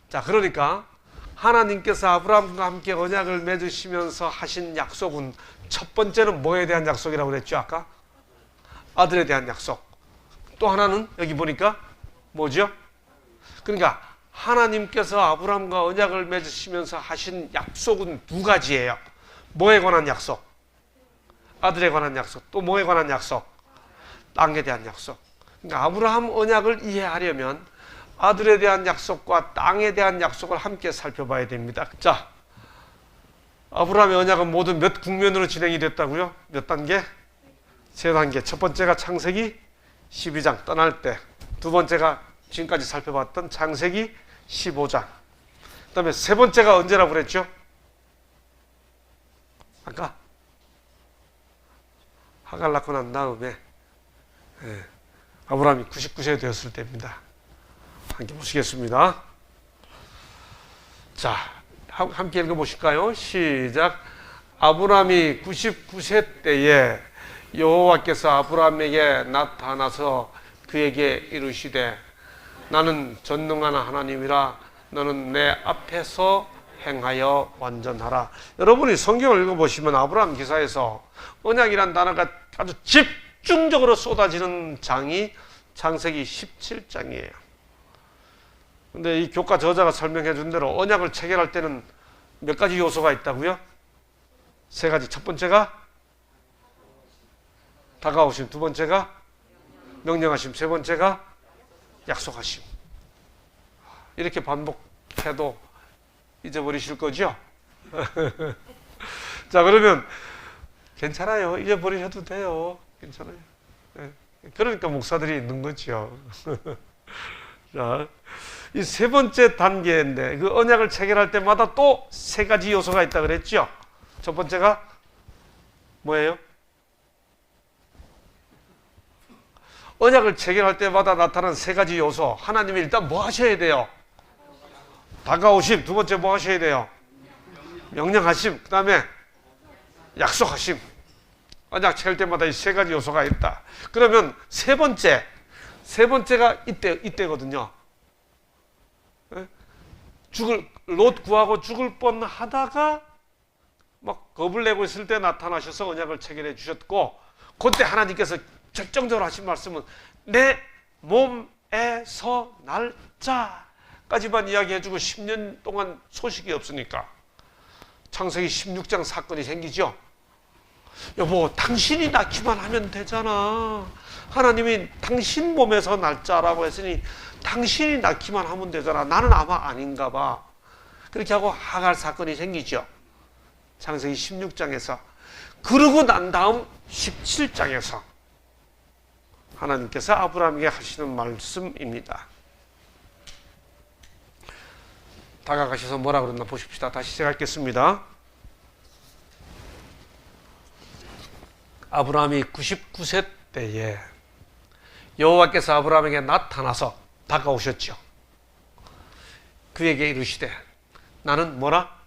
자, 그러니까 하나님께서 아브라함과 함께 언약을 맺으시면서 하신 약속은 첫 번째는 뭐에 대한 약속이라고 그랬죠? 아까 아들에 대한 약속. 또 하나는 여기 보니까 뭐죠? 그러니까 하나님께서 아브라함과 언약을 맺으시면서 하신 약속은 두 가지예요. 뭐에 관한 약속? 아들에 관한 약속. 또 뭐에 관한 약속? 땅에 대한 약속. 그러니까 아브라함 언약을 이해하려면 아들에 대한 약속과 땅에 대한 약속을 함께 살펴봐야 됩니다. 자, 아브라함의 언약은 모두 몇 국면으로 진행이 됐다고요? 몇 단계? 세 단계. 첫 번째가 창세기 12장 떠날 때. 두 번째가 지금까지 살펴봤던 창세기 15장. 그 다음에 세 번째가 언제라고 그랬죠? 아까 하갈 낳고 난 다음에 아브라함이 99세 되었을 때입니다. 함께 보시겠습니다. 자, 함께 읽어보실까요? 시작. 아브라함이 99세 때에 여호와께서 아브라함에게 나타나서 그에게 이르시되 나는 전능한 하나님이라 너는 내 앞에서 행하여 완전하라. 여러분이 성경을 읽어보시면 아브라함 기사에서 언약이란 단어가 아주 집중적으로 쏟아지는 장이 창세기 17장이에요. 근데 이 교과 저자가 설명해 준 대로 언약을 체결할 때는 몇 가지 요소가 있다고요? 세 가지. 첫 번째가 다가오심, 두 번째가 명령하심, 세 번째가 약속하심. 이렇게 반복해도 잊어버리실 거죠? 자, 그러면 괜찮아요. 잊어버리셔도 돼요. 괜찮아요. 네. 그러니까 목사들이 있는 거죠. 자, 이 세 번째 단계인데 그 언약을 체결할 때마다 또 세 가지 요소가 있다 그랬죠? 첫 번째가 뭐예요? 언약을 체결할 때마다 나타나는 세 가지 요소. 하나님이 일단 뭐 하셔야 돼요? 다가오심. 두 번째 뭐 하셔야 돼요? 명령하심. 그 다음에 약속하심. 언약 체결 때마다 이 세 가지 요소가 있다. 그러면 세 번째가 이때거든요. 롯 구하고 죽을 뻔 하다가 막 겁을 내고 있을 때 나타나셔서 언약을 체결해 주셨고, 그때 하나님께서 결정적으로 하신 말씀은 내 몸에서 날짜까지만 이야기해주고 10년 동안 소식이 없으니까 창세기 16장 사건이 생기죠. 여보, 당신이 낳기만 하면 되잖아. 하나님이 당신 몸에서 날짜라고 했으니 당신이 낳기만 하면 되잖아. 나는 아마 아닌가 봐. 그렇게 하고 하갈 사건이 생기죠. 창세기 16장에서. 그러고 난 다음 17장에서 하나님께서 아브라함에게 하시는 말씀입니다. 다가가셔서 뭐라 그랬나 보십시다. 다시 시작하겠습니다. 아브라함이 99세 때에 여호와께서 아브라함에게 나타나서 다가오셨죠. 그에게 이르시되 나는 뭐라?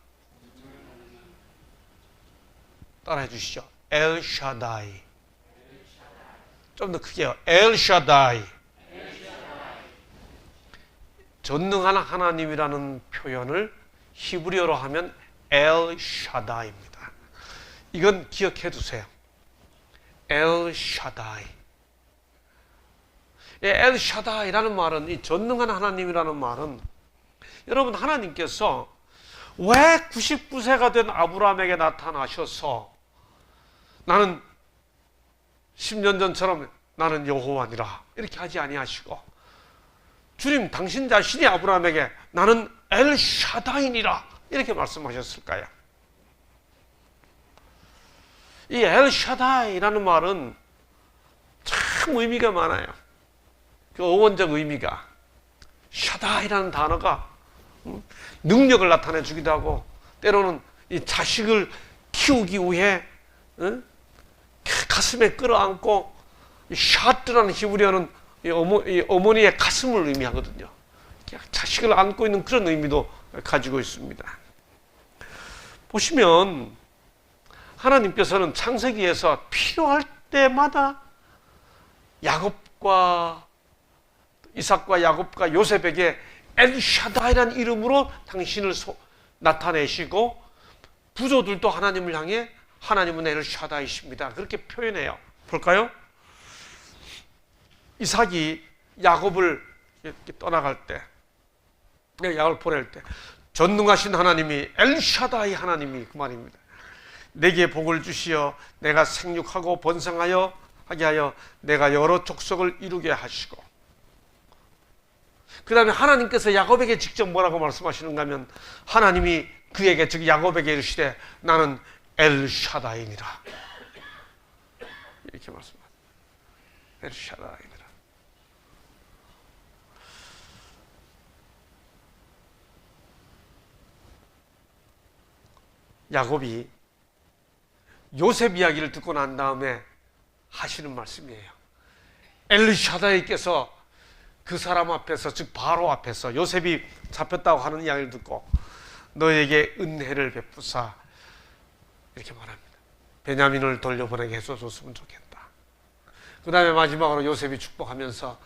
따라해 주시죠. 엘샤다이. 좀 더 크게요. 엘샤다이. 전능한 하나님이라는 표현을 히브리어로 하면 엘샤다이입니다. 이건 기억해 두세요. 엘샤다이. 엘샤다이라는 말은, 이 전능한 하나님이라는 말은, 여러분, 하나님께서 왜 99세가 된 아브라함에게 나타나셔서 나는 10년 전처럼 나는 여호와니라 이렇게 하지 아니하시고, 주님 당신 자신이 아브라함에게 나는 엘샤다이니라 이렇게 말씀하셨을까요? 이 엘샤다이라는 말은 참 의미가 많아요. 그 어원적 의미가, 샤다이라는 단어가 능력을 나타내 주기도 하고, 때로는 이 자식을 키우기 위해 가슴에 끌어안고 샤트라는 히브리어는 이 어머니의 가슴을 의미하거든요. 자식을 안고 있는 그런 의미도 가지고 있습니다. 보시면 하나님께서는 창세기에서 필요할 때마다 야곱과 이삭과 야곱과 요셉에게 엘샤다이라는 이름으로 당신을 나타내시고, 부조들도 하나님을 향해 하나님은 엘샤다이십니다, 그렇게 표현해요. 볼까요? 이삭이 야곱을 이렇게 떠나갈 때, 야곱을 보낼 때, 전능하신 하나님이, 엘샤다이 하나님이 그 말입니다. 내게 복을 주시어 내가 생육하고 번성하여 하게 하여 내가 여러 족속을 이루게 하시고, 그 다음에 하나님께서 야곱에게 직접 뭐라고 말씀하시는가 하면, 하나님이 그에게, 즉 야곱에게 이르시되 나는 엘샤다이니라, 이렇게 말씀합니다. 엘샤다이니라. 야곱이 요셉 이야기를 듣고 난 다음에 하시는 말씀이에요. 엘샤다이께서 그 사람 앞에서, 즉 바로 앞에서 요셉이 잡혔다고 하는 이야기를 듣고 너에게 은혜를 베푸사, 이렇게 말합니다. 베냐민을 돌려보내게 해줬으면 좋겠다. 그 다음에 마지막으로 요셉이 축복하면서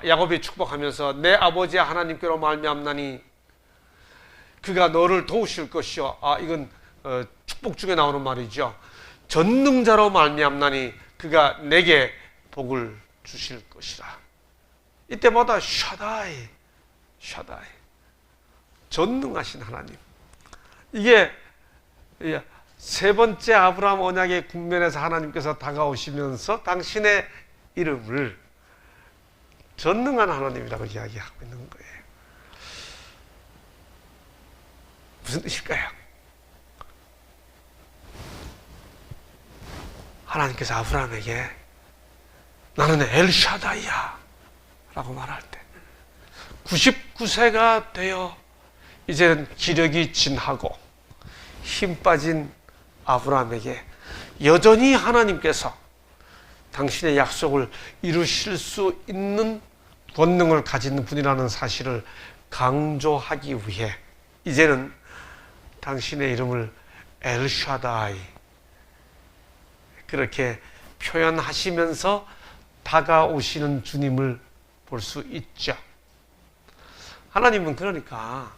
야곱이 축복하면서 내 아버지 하나님께로 말미암나니 그가 너를 도우실 것이요. 이건 축복 중에 나오는 말이죠. 전능자로 말미암나니 그가 내게 복을 주실 것이라. 이때마다 샤다이, 전능하신 하나님. 이게 세 번째 아브라함 언약의 국면에서 하나님께서 다가오시면서 당신의 이름을 전능한 하나님이라고 이야기하고 있는 거예요. 무슨 뜻일까요? 하나님께서 아브라함에게 나는 엘샤다이야 라고 말할 때 99세가 되어 이제는 기력이 진하고 힘 빠진 아브라함에게 여전히 하나님께서 당신의 약속을 이루실 수 있는 권능을 가진 분이라는 사실을 강조하기 위해 이제는 당신의 이름을 엘샤다이 그렇게 표현하시면서 다가오시는 주님을 볼 수 있죠. 하나님은 그러니까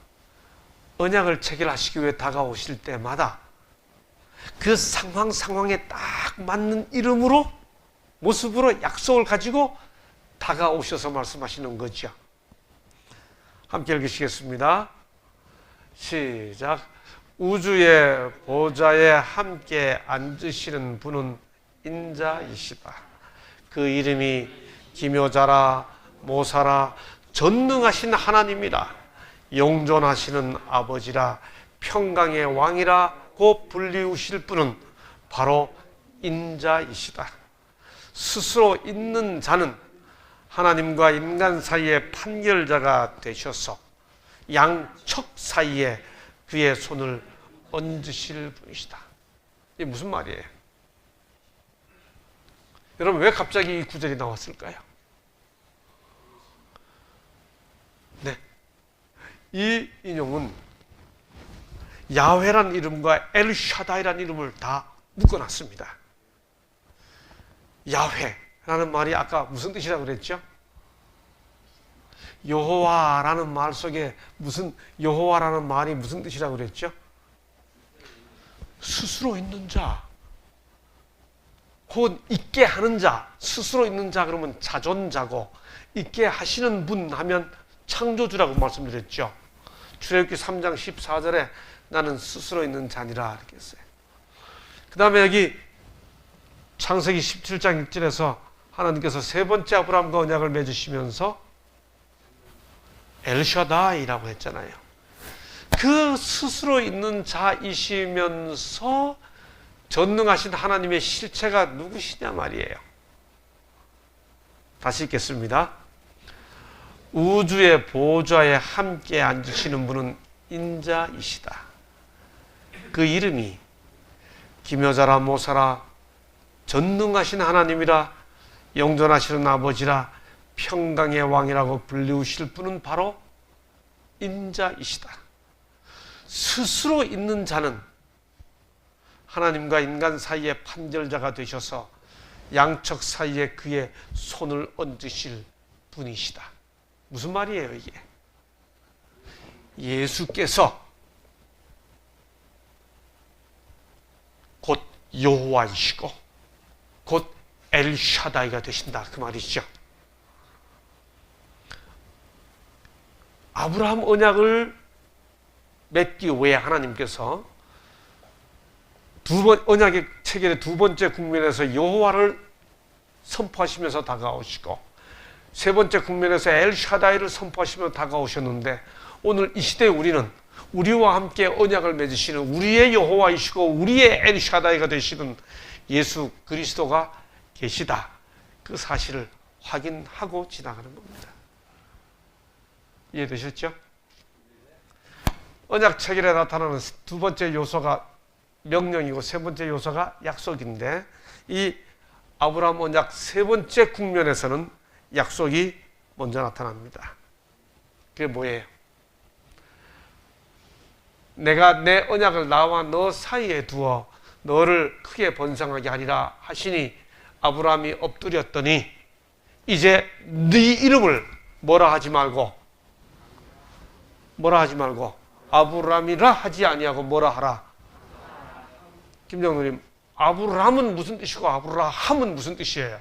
언약을 체결하시기 위해 다가오실 때마다 그 상황에 딱 맞는 이름으로, 모습으로 약속을 가지고 다가오셔서 말씀하시는 거죠. 함께 읽으시겠습니다. 시작. 우주의 보좌에 함께 앉으시는 분은 인자이시다. 그 이름이 기묘자라 모사라 전능하신 하나님이라 영존하시는 아버지라 평강의 왕이라고 불리우실 분은 바로 인자이시다. 스스로 있는 자는 하나님과 인간 사이의 판결자가 되셔서 양척 사이에 그의 손을 얹으실 분이시다. 이게 무슨 말이에요? 여러분, 왜 갑자기 이 구절이 나왔을까요? 네, 이 인용은 야훼라는 이름과 엘샤다이라는 이름을 다 묶어놨습니다. 야훼라는 말이 아까 무슨 뜻이라고 그랬죠? 여호와라는 말 속에 여호와라는 말이 무슨 뜻이라고 그랬죠? 스스로 있는 자, 곧 있게 하는 자. 스스로 있는 자 그러면 자존자고, 있게 하시는 분 하면 창조주라고 말씀드렸죠. 출애굽기 3장 14절에 나는 스스로 있는 자니라 이렇게 했어요. 그 다음에 여기 창세기 17장 1절에서 하나님께서 세 번째 아브라함과 언약을 맺으시면서 엘샤다이라고 했잖아요. 그 스스로 있는 자이시면서 전능하신 하나님의 실체가 누구시냐 말이에요. 다시 읽겠습니다. 우주의 보좌에 함께 앉으시는 분은 인자이시다. 그 이름이 기묘자라 모사라 전능하신 하나님이라 영존하시는 아버지라 평강의 왕이라고 불리우실 분은 바로 인자이시다. 스스로 있는 자는 하나님과 인간 사이의 판결자가 되셔서 양측 사이에 그의 손을 얹으실 분이시다. 무슨 말이에요 이게? 예수께서 곧 여호와이시고 곧 엘샤다이가 되신다 그 말이죠. 아브라함 언약을 맺기 위해 하나님께서 언약의 체결의 두 번째 국면에서 여호와를 선포하시면서 다가오시고 세 번째 국면에서 엘샤다이를 선포하시면서 다가오셨는데 오늘 이 시대에 우리는 우리와 함께 언약을 맺으시는 우리의 여호와이시고 우리의 엘샤다이가 되시는 예수 그리스도가 계시다. 그 사실을 확인하고 지나가는 겁니다. 이해되셨죠? 언약 체결에 나타나는 두 번째 요소가 명령이고 세 번째 요소가 약속인데 이 아브라함 언약 세 번째 국면에서는 약속이 먼저 나타납니다. 그게 뭐예요? 내가 내 언약을 나와 너 사이에 두어 너를 크게 번성하게 하리라 하시니 아브라함이 엎드렸더니 이제 네 이름을 뭐라 하지 말고 아브라함이라 하지 아니하고 뭐라 하라. 김정누님, 아브라함은 무슨 뜻이고 아브라함은 무슨 뜻이에요?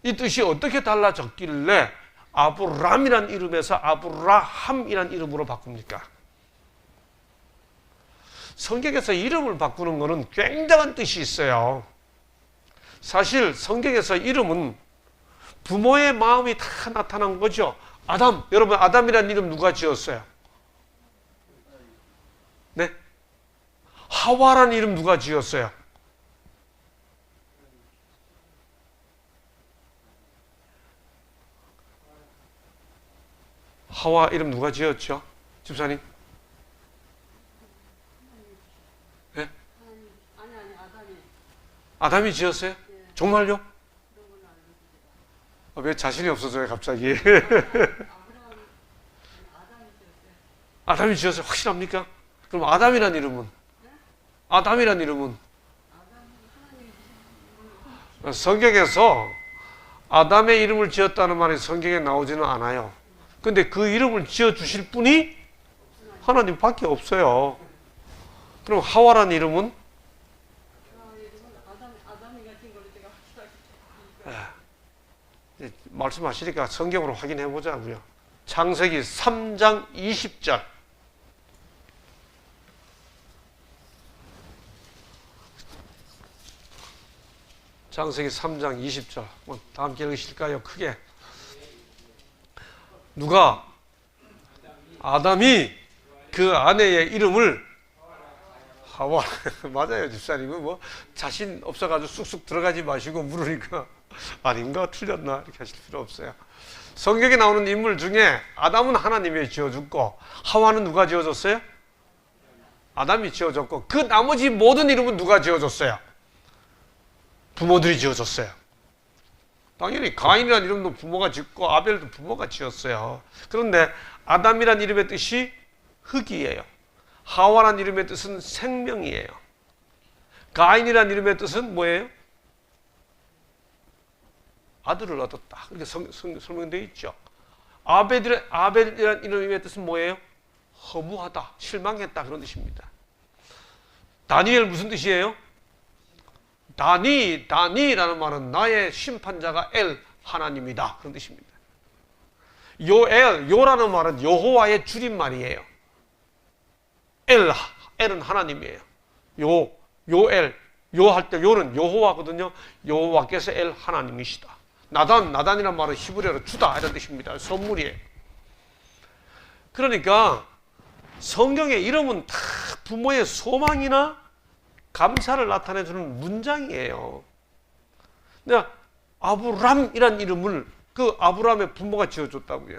이 뜻이 어떻게 달라졌길래 아브람이란 이름에서 아브라함이란 이름으로 바꿉니까? 성경에서 이름을 바꾸는 것은 굉장한 뜻이 있어요. 사실 성경에서 이름은 부모의 마음이 다 나타난 거죠. 아담, 여러분 아담이란 이름 누가 지었어요? 네? 하와란 이름 누가 지었어요? 하와 이름 누가 지었죠? 집사님? 네? 아니 아담이 지었어요? 네. 정말요? 그런 건 알고 있어요. 왜 자신이 없어져요 갑자기? 아담이 지었어요. 아담이 지었어요? 확실합니까? 그럼 아담이란 이름은? 네? 아담이란 이름은? 아담 하나님이 성경에서 아담의 이름을 지었다는 말이 성경에 나오지는 않아요. 근데 그 이름을 지어주실 분이 하나님밖에 없어요. 그럼 하와란 이름은? 아담이가 진 걸로 제가 확실하게. 말씀하시니까 성경으로 확인해 보자고요. 창세기 3장 20절. 창세기 3장 20절. 다 함께 읽으실까요? 크게. 누가? 아담이 그 아내의 이름을 하와. 맞아요, 집사님은 뭐 자신 없어가지고 쑥쑥 들어가지 마시고 물으니까 아닌가 틀렸나 이렇게 하실 필요 없어요. 성경에 나오는 인물 중에 아담은 하나님이 지어줬고 하와는 누가 지어줬어요? 아담이 지어줬고 그 나머지 모든 이름은 누가 지어줬어요? 부모들이 지어줬어요. 당연히 가인이라는 이름도 부모가 짓고 아벨도 부모가 지었어요. 그런데 아담이란 이름의 뜻이 흙이에요. 하와란 이름의 뜻은 생명이에요. 가인이란 이름의 뜻은 뭐예요? 아들을 얻었다. 그렇게 설명되어 있죠. 아벨이란 이름의 뜻은 뭐예요? 허무하다, 실망했다 그런 뜻입니다. 다니엘 무슨 뜻이에요? 다니라는 말은 나의 심판자가 엘 하나님이다 그런 뜻입니다. 요라는 말은 여호와의 줄임말이에요. 엘은 하나님이에요. 요엘 요 할 때 요는 여호와거든요. 여호와께서 엘 하나님이시다. 나단이란 말은 히브리어로 주다 이런 뜻입니다. 선물이에요. 그러니까 성경의 이름은 다 부모의 소망이나 감사를 나타내주는 문장이에요. 근데 아브람이란 이름을 그 아브람의 부모가 지어줬다고요.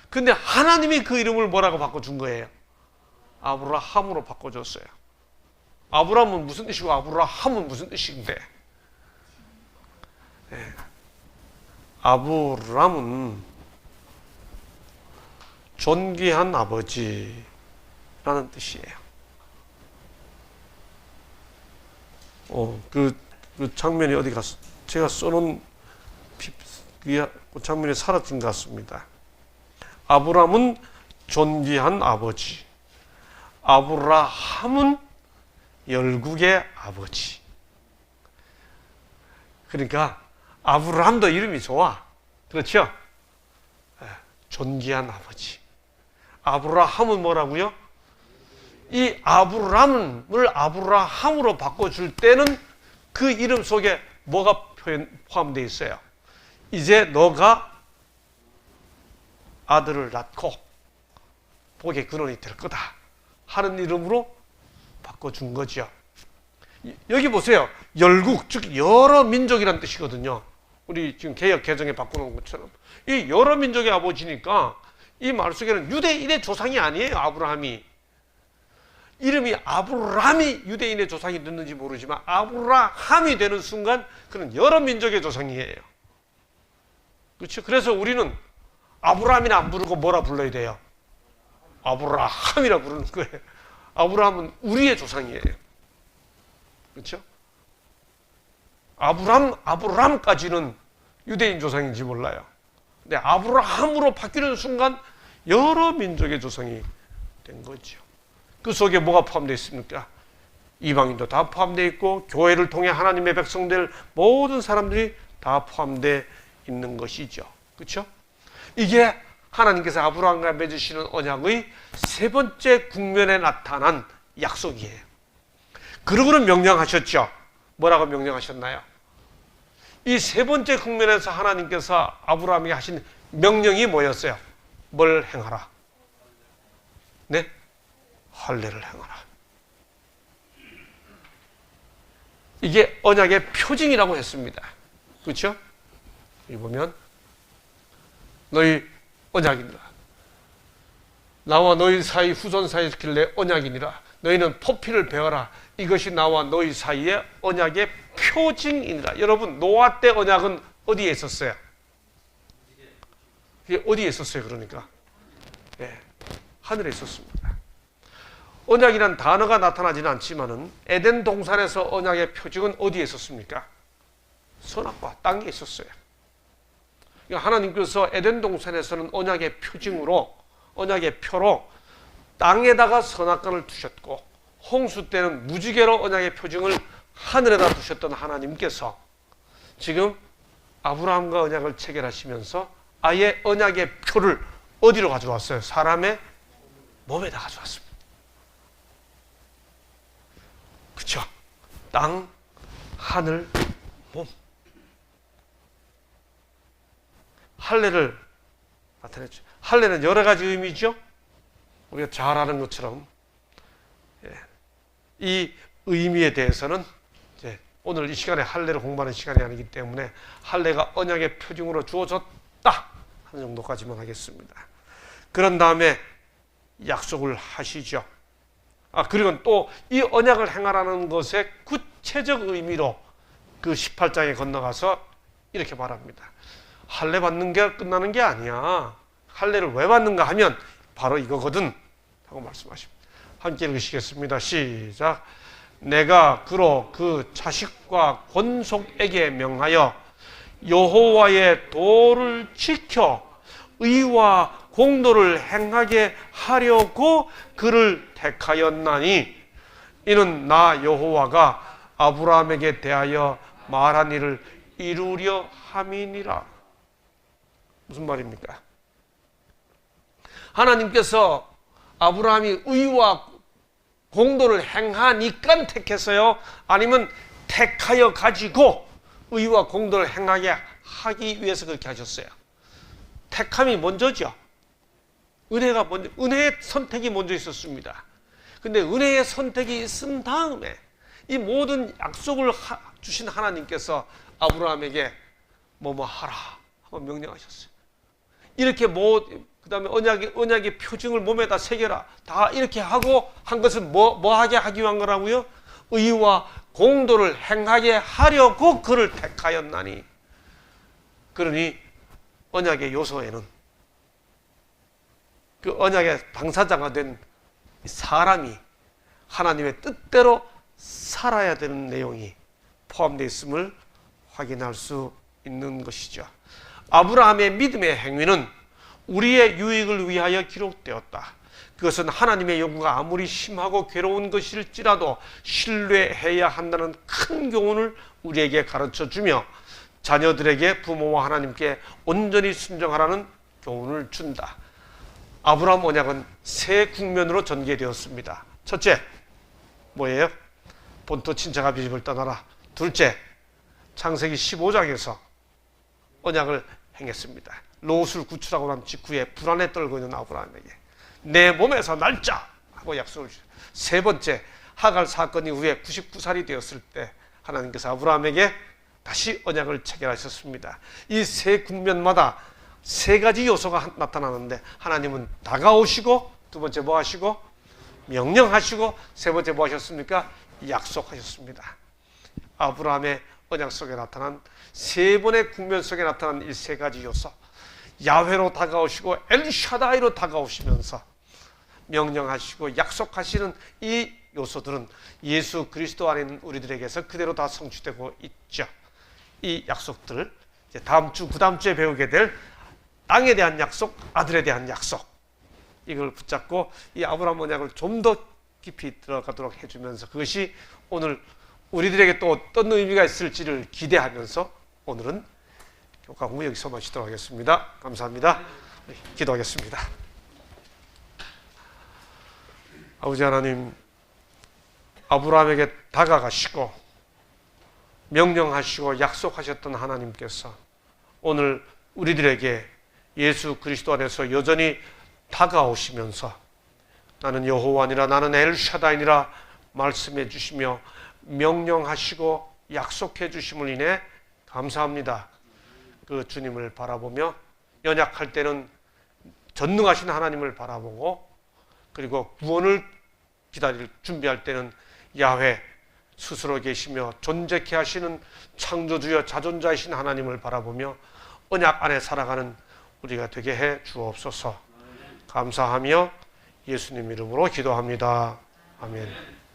근데 하나님이 그 이름을 뭐라고 바꿔준 거예요? 아브라함으로 바꿔줬어요. 아브람은 무슨 뜻이고 아브라함은 무슨 뜻인데? 예. 아브람은 존귀한 아버지라는 뜻이에요. 그 장면이 어디 갔어? 제가 써놓은 그 장면이 사라진 것 같습니다. 아브람은 존귀한 아버지, 아브라함은 열국의 아버지. 그러니까 아브라함도 이름이 좋아. 그렇죠? 존귀한 아버지. 아브라함은 뭐라고요? 이 아브람을 아브라함으로 바꿔줄 때는 그 이름 속에 뭐가 포함되어 있어요? 이제 너가 아들을 낳고 복의 근원이 될 거다 하는 이름으로 바꿔준 거죠. 여기 보세요. 열국, 즉 여러 민족이란 뜻이거든요. 우리 지금 개역 개정에 바꾸는 것처럼 이 여러 민족의 아버지니까 이 말 속에는 유대인의 조상이 아니에요. 아브라함이. 이름이 아브람이 유대인의 조상이 됐는지 모르지만 아브라함이 되는 순간 그는 여러 민족의 조상이에요. 그렇죠? 그래서 우리는 아브라함이나 안 부르고 뭐라 불러야 돼요? 아브라함이라 부르는 거예요. 아브라함은 우리의 조상이에요. 그렇죠? 아브람까지는 유대인 조상인지 몰라요. 근데 아브라함으로 바뀌는 순간 여러 민족의 조상이 된 거죠. 그 속에 뭐가 포함되어 있습니까? 이방인도 다 포함되어 있고 교회를 통해 하나님의 백성들 모든 사람들이 다 포함되어 있는 것이죠. 그렇죠? 이게 하나님께서 아브라함과 맺으시는 언약의 세 번째 국면에 나타난 약속이에요. 그러고는 명령하셨죠. 뭐라고 명령하셨나요? 이 세 번째 국면에서 하나님께서 아브라함에게 하신 명령이 뭐였어요? 뭘 행하라? 네? 할례를 행하라. 이게 언약의 표징이라고 했습니다. 그렇죠? 여기 보면 너희 언약이니라. 나와 너희 사이 후손 사이에 길래 언약이니라. 너희는 포피를 베어라. 이것이 나와 너희 사이의 언약의 표징이니라. 여러분 노아 때 언약은 어디에 있었어요? 이게 어디에 있었어요? 그러니까 하늘에 있었습니다. 언약이란 단어가 나타나지는 않지만은 에덴 동산에서 언약의 표징은 어디에 있었습니까? 선악과 땅에 있었어요. 그러니까 하나님께서 에덴 동산에서는 언약의 표징으로, 언약의 표로 땅에다가 선악과를 두셨고, 홍수 때는 무지개로 언약의 표징을 하늘에다 두셨던 하나님께서 지금 아브라함과 언약을 체결하시면서 아예 언약의 표를 어디로 가져왔어요? 사람의 몸에다 가져왔습니다. 그렇죠? 땅, 하늘, 몸. 할례를 나타냈죠. 할례는 여러 가지 의미죠. 우리가 잘 아는 것처럼 이 의미에 대해서는 이제 오늘 이 시간에 할례를 공부하는 시간이 아니기 때문에 할례가 언약의 표징으로 주어졌다 하는 정도까지만 하겠습니다. 그런 다음에 약속을 하시죠. 그리고 또 이 언약을 행하라는 것의 구체적 의미로 그 18장에 건너가서 이렇게 말합니다. 할례 받는 게 끝나는 게 아니야. 할례를 왜 받는가 하면 바로 이거거든 하고 말씀하십니다. 함께 읽으시겠습니다. 시작. 내가 그로 그 자식과 권속에게 명하여 여호와의 도를 지켜 의와 공도를 행하게 하려고 그를 택하였나니 이는 나 여호와가 아브라함에게 대하여 말한 일을 이루려 함이니라. 무슨 말입니까? 하나님께서 아브라함이 의와 공도를 행하니까 택했어요? 아니면 택하여 가지고 의와 공도를 행하게 하기 위해서 그렇게 하셨어요? 택함이 먼저죠. 은혜가 먼저, 은혜의 선택이 먼저 있었습니다. 근데 은혜의 선택이 있은 다음에 이 모든 약속을 주신 하나님께서 아브라함에게 뭐뭐 하라 하고 명령하셨어요. 이렇게 그 다음에 언약의 표징을 몸에다 새겨라. 다 이렇게 하고 한 것은 뭐 하게 하기 위한 거라고요? 의와 공도를 행하게 하려고 그를 택하였나니. 그러니 언약의 요소에는 그 언약의 당사자가 된 사람이 하나님의 뜻대로 살아야 되는 내용이 포함되어 있음을 확인할 수 있는 것이죠. 아브라함의 믿음의 행위는 우리의 유익을 위하여 기록되었다. 그것은 하나님의 요구가 아무리 심하고 괴로운 것일지라도 신뢰해야 한다는 큰 교훈을 우리에게 가르쳐주며 자녀들에게 부모와 하나님께 온전히 순종하라는 교훈을 준다. 아브라함 언약은 세 국면으로 전개되었습니다. 첫째, 뭐예요? 본토 친척 아비 집을 떠나라. 둘째, 창세기 15장에서 언약을 행했습니다. 롯을 구출하고 난 직후에 불안에 떨고 있는 아브라함에게 내 몸에서 날짜 하고 약속을 주셨어요. 세 번째, 하갈 사건 이후에 99살이 되었을 때 하나님께서 아브라함에게 다시 언약을 체결하셨습니다. 이 세 국면마다 세 가지 요소가 나타나는데 하나님은 다가오시고, 두 번째 뭐 하시고? 명령하시고, 세 번째 뭐 하셨습니까? 약속하셨습니다. 아브라함의 언약 속에 나타난 세 번의 국면 속에 나타난 이 세 가지 요소, 야훼로 다가오시고 엘샤다이로 다가오시면서 명령하시고 약속하시는 이 요소들은 예수 그리스도 안에 있는 우리들에게서 그대로 다 성취되고 있죠. 이 약속들, 이제 다음 주, 그 다음 주에 배우게 될 땅에 대한 약속, 아들에 대한 약속, 이걸 붙잡고 이 아브라함 언약을 좀 더 깊이 들어가도록 해주면서 그것이 오늘 우리들에게 또 어떤 의미가 있을지를 기대하면서 오늘은 교과 공부 여기서 마치도록 하겠습니다. 감사합니다. 기도하겠습니다. 아버지 하나님, 아브라함에게 다가가시고 명령하시고 약속하셨던 하나님께서 오늘 우리들에게 예수 그리스도 안에서 여전히 다가오시면서 나는 여호와니라, 나는 엘샤다이니라 말씀해 주시며 명령하시고 약속해 주심을 인해 감사합니다. 그 주님을 바라보며 연약할 때는 전능하신 하나님을 바라보고, 그리고 구원을 준비할 때는 야훼 스스로 계시며 존재케 하시는 창조주여 자존자이신 하나님을 바라보며 언약 안에 살아가는 우리가 되게 해 주옵소서. 감사하며 예수님 이름으로 기도합니다. 아멘.